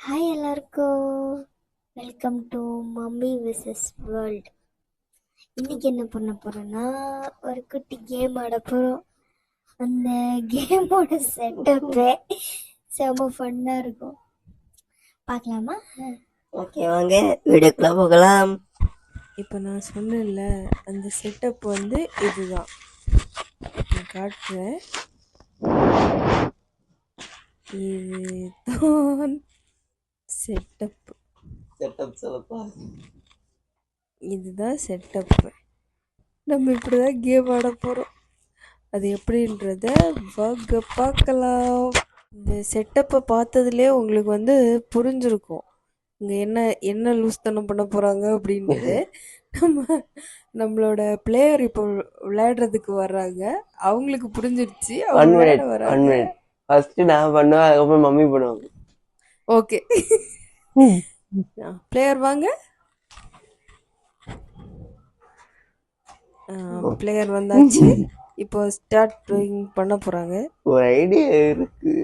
Hi எல்லாருக்கும், welcome to mummy wishes world. இன்னைக்கு என்ன பண்ண போறோம்னா ஒரு குட்டி கேம் ஆட போறோம். அந்த கேமோட செட்டப்பே செம ஃபன்னா இருக்கும். பார்க்கலாமா? ஓகே, வாங்க வீடியோக்குள்ள போகலாம். இப்போ நான் சொன்னேன்ல, அந்த செட்டப் வந்து இதுதான். நான் காட்டுறேன். இதுதான் செட்டப். சொல்லப்பா. இதுதான் செட்டப். நம்ம இப்படி தான் கேம் ஆட போகிறோம். அது எப்படின்றத வாங்க பார்க்கலாம். இந்த செட்டப்பை பார்த்ததுலேயே உங்களுக்கு வந்து புரிஞ்சிருக்கும் இங்கே என்ன என்ன லூஸ்தனம் பண்ண போகிறாங்க அப்படின்றது. நம்மளோட பிளேயர் இப்போ விளையாடுறதுக்கு வர்றாங்க. அவங்களுக்கு புரிஞ்சிடுச்சு, அவங்க விளையாட வராங்க. ஃபர்ஸ்ட் நான் பண்ணுவேன், அதுக்கப்புறம் மம்மி பண்ணுவாங்க. ஓகே, பிளேயர் வாங்க. பிளேயர் வந்தாச்சு. இப்போ ஸ்டார்ட் பண்ண போறாங்க. ஒரு ஐடியா இருக்கு.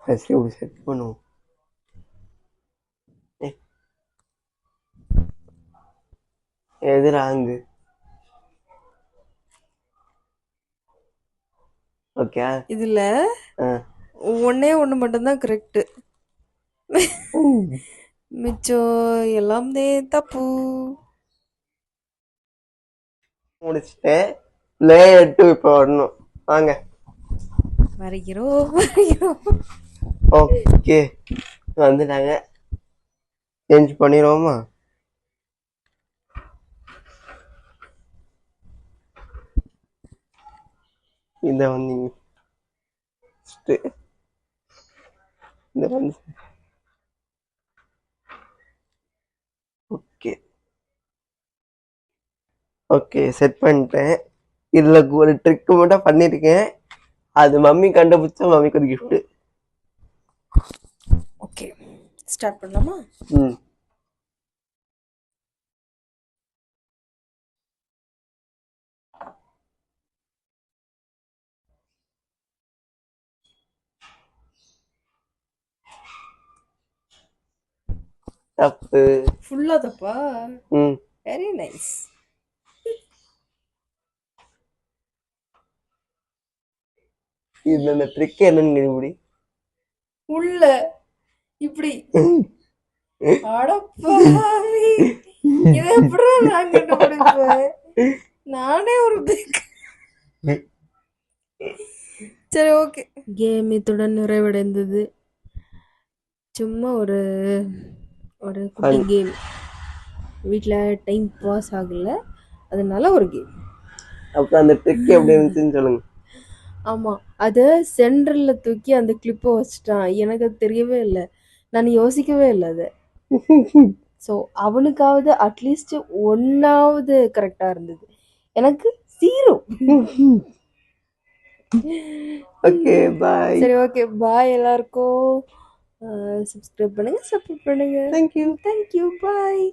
ஃபர்ஸ்ட் இப்படி செட் பண்ணுவோம். எது ராங்கு? ஓகே, இதுல ஒன்னே ஒண்ணு மட்டும்தான் கரெக்ட். மிச்சம் எல்லாம் தப்பு. முடிச்சுட்டு லேயர் 2 இப்போ வரணும். வாங்க வரைகிறோம். ஓகே, வந்துட்டாங்க. சேஞ்ச் பண்ணிடுவோமா? இதை வந்து இந்த வந்து ஓகே ஓகே செட் பண்ணிட்டேன். இதுல ஒரு ட்ரிக் மட்டும் பண்ணிருக்கேன். அது மம்மி கண்டுபிடிச்சா மம்மிக்கு ஒரு கிஃப்ட். ஓகே, ஸ்டார்ட் பண்ணலாமா? தப்பு. ஃபுல்லா தப்பா? Very nice. இதுல இந்த ட்ரிக் என்னன்னு கண்டுபிடி. உள்ள இப்படி அடப்பாவி, இத எப்படிடா நான் கண்டுபிடிப்பேன்? நானே ஒரு சரி, ஓகே. கேம் இத்துடன் நிறைவடைந்தது. சும்மா ஒரு ஒரு குட்டி கேம். வீட்டில் டைம் பாஸ் ஆகல, அதனால ஒரு கேம். அப்புறம் அந்த ட்ரிக் எப்படி இருந்துச்சுன்னு சொல்லுங்க. ஆமாம், அதை சென்டரில் தூக்கி அந்த கிளிப்பை வச்சுட்டான். எனக்கு அது தெரியவே இல்லை, நான் யோசிக்கவே இல்லை அதை. ஸோ அவனுக்காவது அட்லீஸ்ட் ஒன்னாவது கரெக்டாக இருந்தது, எனக்கு 0. ஓகே, பாய். சரி, ஓகே, பாய் எல்லாருக்கும். சப்ஸ்கிரைப் பண்ணுங்க, சப்போர்ட் பண்ணுங்க. தேங்க்யூ. பாய்.